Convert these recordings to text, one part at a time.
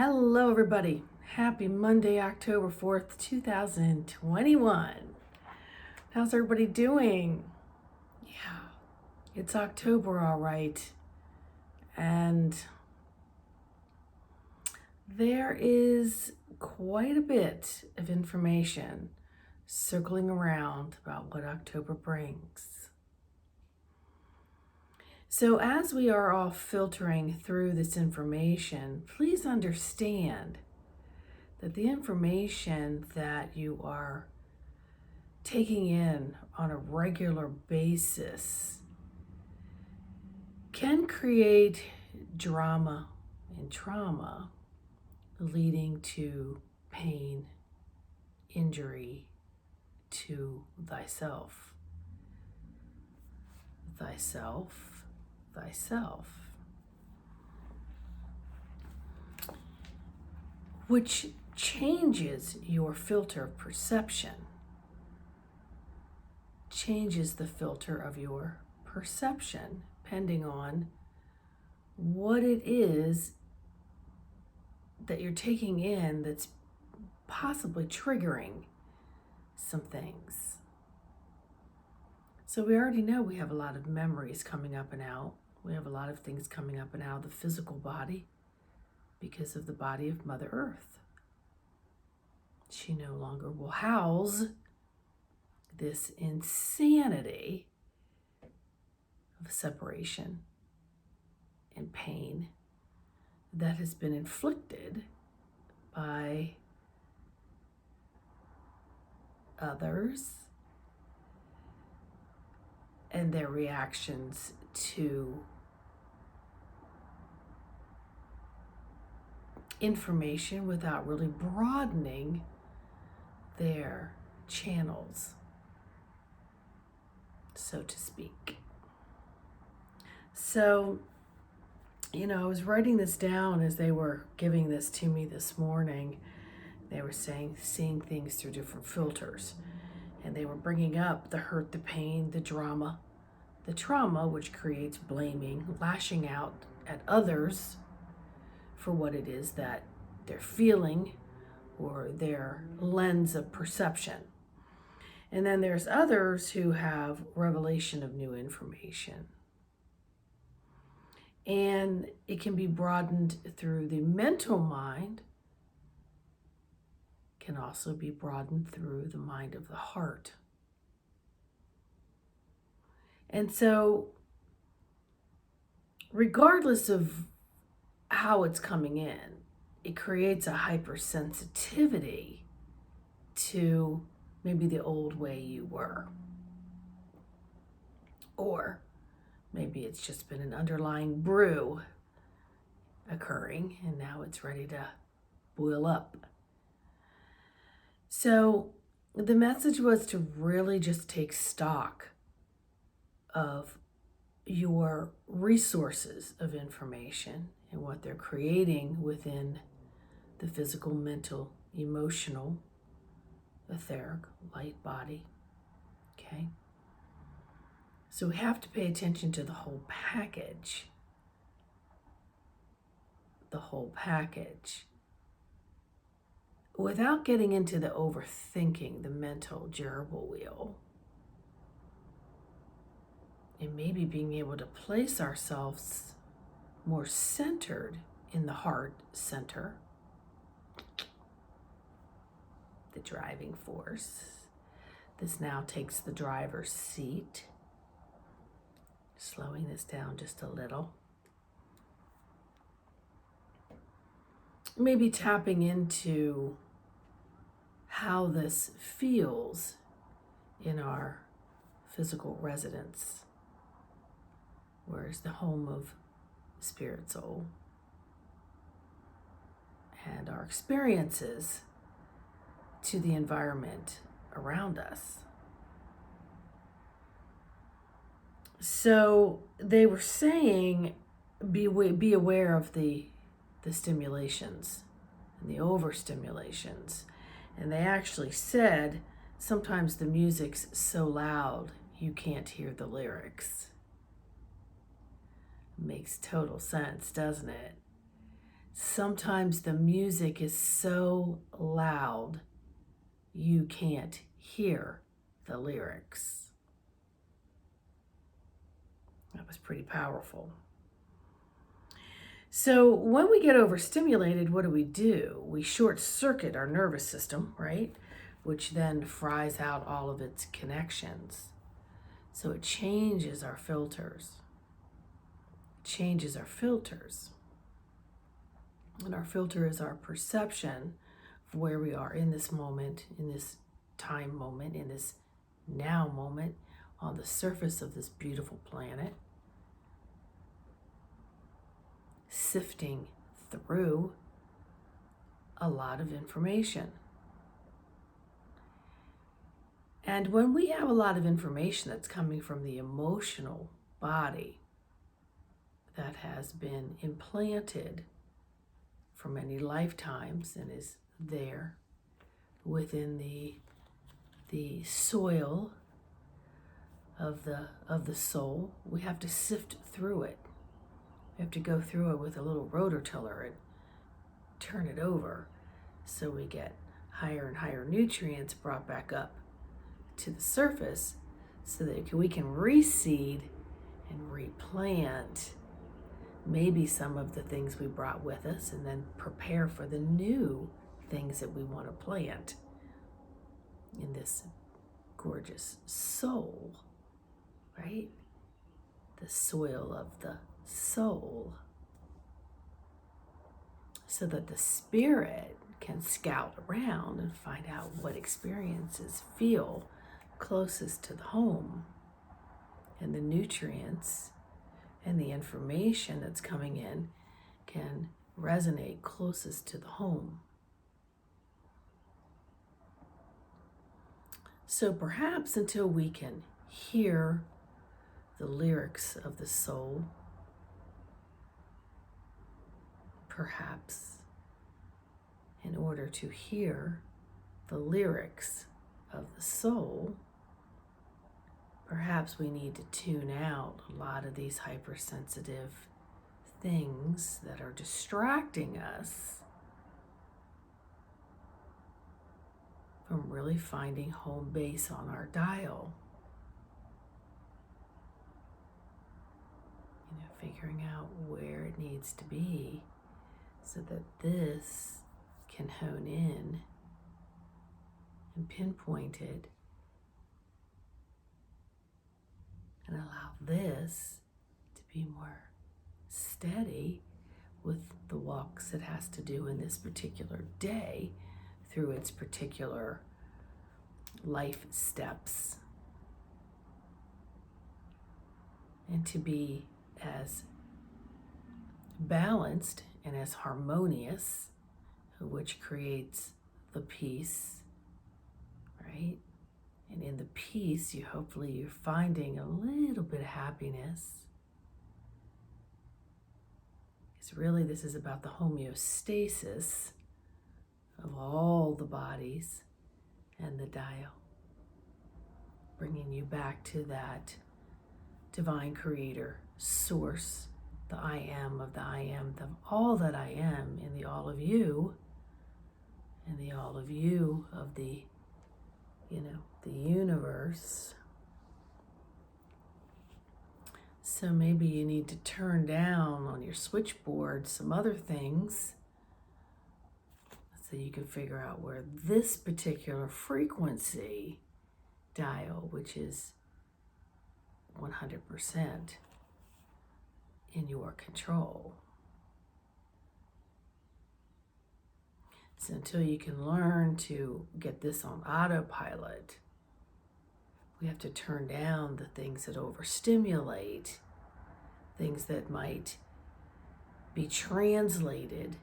Hello, everybody. Happy Monday, October 4th, 2021. How's everybody doing? Yeah, it's October, all right. And there is quite a bit of information circling around about what October brings. So, as we are all filtering through this information, please understand that the information that you are taking in on a regular basis can create drama and trauma, leading to pain, injury to thyself. Thyself, thyself. Which changes your filter of perception, changes the filter of your perception, depending on what it is that you're taking in that's possibly triggering some things. So we already know we have a lot of memories coming up and out. We have a lot of things coming up and out of the physical body because of the body of Mother Earth. She no longer will house this insanity of separation and pain that has been inflicted by others and their reactions to information without really broadening their channels, so to speak. So, I was writing this down as they were giving this to me this morning. They were saying, seeing things through different filters. And they were bringing up the hurt, the pain, the drama, the trauma, which creates blaming, lashing out at others for what it is that they're feeling or their lens of perception. And then there's others who have revelation of new information. And it can be broadened through the mental mind, can also be broadened through the mind of the heart. And so, regardless of how it's coming in, it creates a hypersensitivity to maybe the old way you were. Or maybe it's just been an underlying brew occurring and now it's ready to boil up. So the message was to really just take stock of your resources of information and what they're creating within the physical, mental, emotional, etheric, light body. Okay? So we have to pay attention to the whole package. The whole package. Without getting into the overthinking, the mental gerbil wheel. And maybe being able to place ourselves more centered in the heart center. The driving force. This now takes the driver's seat. Slowing this down just a little. Maybe tapping into how this feels in our physical residence. Where's the home of spirit soul? And our experiences to the environment around us. So they were saying, be aware of the stimulations and the overstimulations. And they actually said, sometimes the music's so loud you can't hear the lyrics. Makes total sense, doesn't it? Sometimes the music is so loud you can't hear the lyrics. That was pretty powerful. So when we get overstimulated, what do? We short circuit our nervous system, right? Which then fries out all of its connections. So it changes our filters. And our filter is our perception of where we are in this moment, in this time moment, in this now moment, on the surface of this beautiful planet, sifting through a lot of information. And when we have a lot of information that's coming from the emotional body that has been implanted for many lifetimes and is there within the soil of the soul, we have to sift through it. We have to go through it with a little rototiller and turn it over so we get higher and higher nutrients brought back up to the surface so that we can reseed and replant maybe some of the things we brought with us and then prepare for the new things that we want to plant in this gorgeous soul, right? The soil of the soul, so that the spirit can scout around and find out what experiences feel closest to the home, and the nutrients and the information that's coming in can resonate closest to the home. So perhaps until we can hear the lyrics of the soul, perhaps in order to hear the lyrics of the soul, perhaps we need to tune out a lot of these hypersensitive things that are distracting us from really finding home base on our dial. Figuring out where it needs to be so that this can hone in and pinpoint it and allow this to be more steady with the walks it has to do in this particular day through its particular life steps, and to be as balanced and as harmonious, which creates the peace, right? And in the peace, hopefully you're finding a little bit of happiness. Because really this is about the homeostasis of all the bodies and the dial, bringing you back to that divine creator source, the I am of the I am, the all that I am in the all of you, and the all of you of the, the universe. So maybe you need to turn down on your switchboard some other things so you can figure out where this particular frequency dial, which is 100% in your control. So until you can learn to get this on autopilot, we have to turn down the things that overstimulate, things that might be translated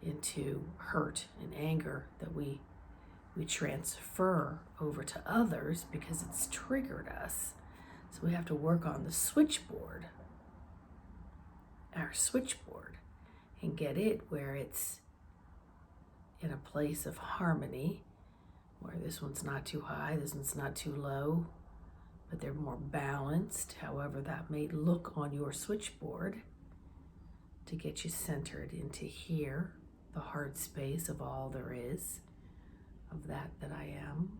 into hurt and anger that we transfer over to others because it's triggered us. So we have to work on the switchboard, our switchboard, and get it where it's in a place of harmony, where this one's not too high, this one's not too low, but they're more balanced, however that may look on your switchboard. to get you centered into here, the heart space of all there is, of that I am,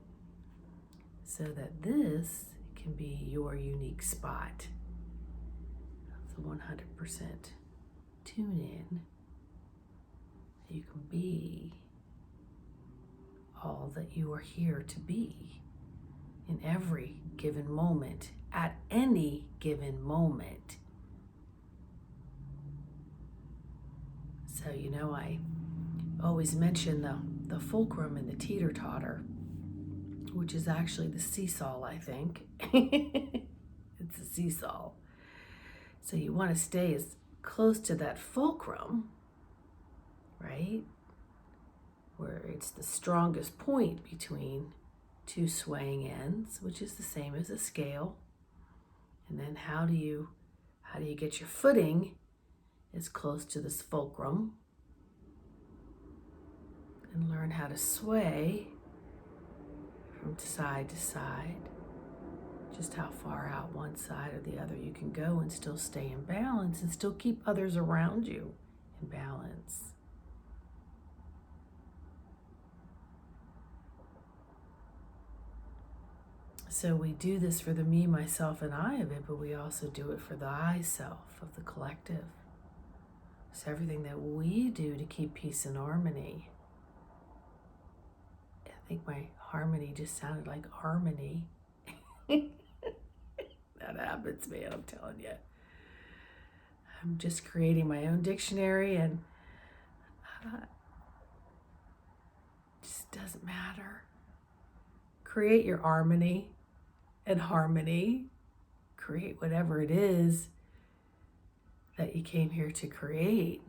so that this can be your unique spot of the 100% tune in. You can be all that you are here to be in every given moment, at any given moment. So, I always mention the fulcrum and the teeter-totter, which is actually the seesaw, I think. It's a seesaw. So you want to stay as close to that fulcrum, right? Where it's the strongest point between two swaying ends, which is the same as a scale. And then how do you get your footing as close to this fulcrum and learn how to sway from side to side, just how far out one side or the other you can go and still stay in balance and still keep others around you in balance. So we do this for the me, myself, and I of it, but we also do it for the I self of the collective. So everything that we do to keep peace and harmony. I think my harmony just sounded like harmony. That happens, man, I'm telling you. I'm just creating my own dictionary, and it just doesn't matter. Create your harmony and harmony. Create whatever it is that you came here to create.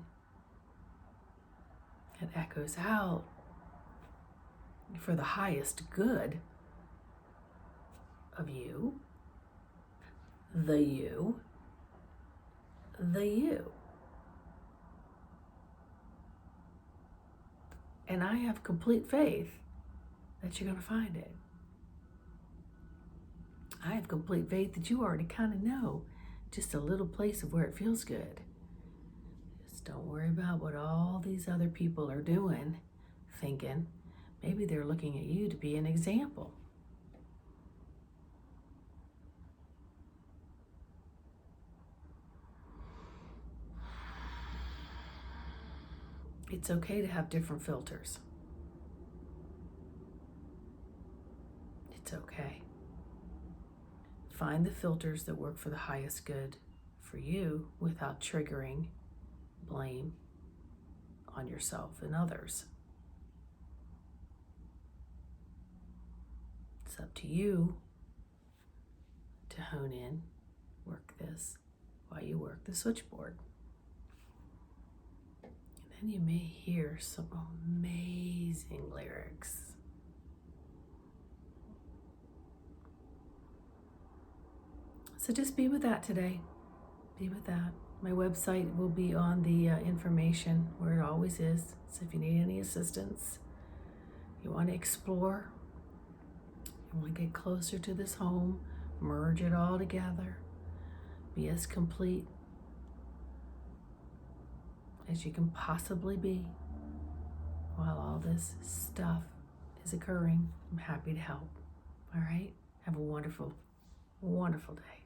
It echoes out for the highest good of you, the you, the you. And I have complete faith that you're going to find it. I have complete faith that you already kind of know just a little place of where it feels good. Just don't worry about what all these other people are doing, thinking. Maybe they're looking at you to be an example. It's okay to have different filters. It's okay. Find the filters that work for the highest good for you without triggering blame on yourself and others. It's up to you to hone in, work this while you work the switchboard. And then you may hear some amazing lyrics. So just be with that today. Be with that. My website will be on the information where it always is. So if you need any assistance, you want to explore, you want to get closer to this home, merge it all together, be as complete as you can possibly be while all this stuff is occurring, I'm happy to help. All right? Have a wonderful, wonderful day.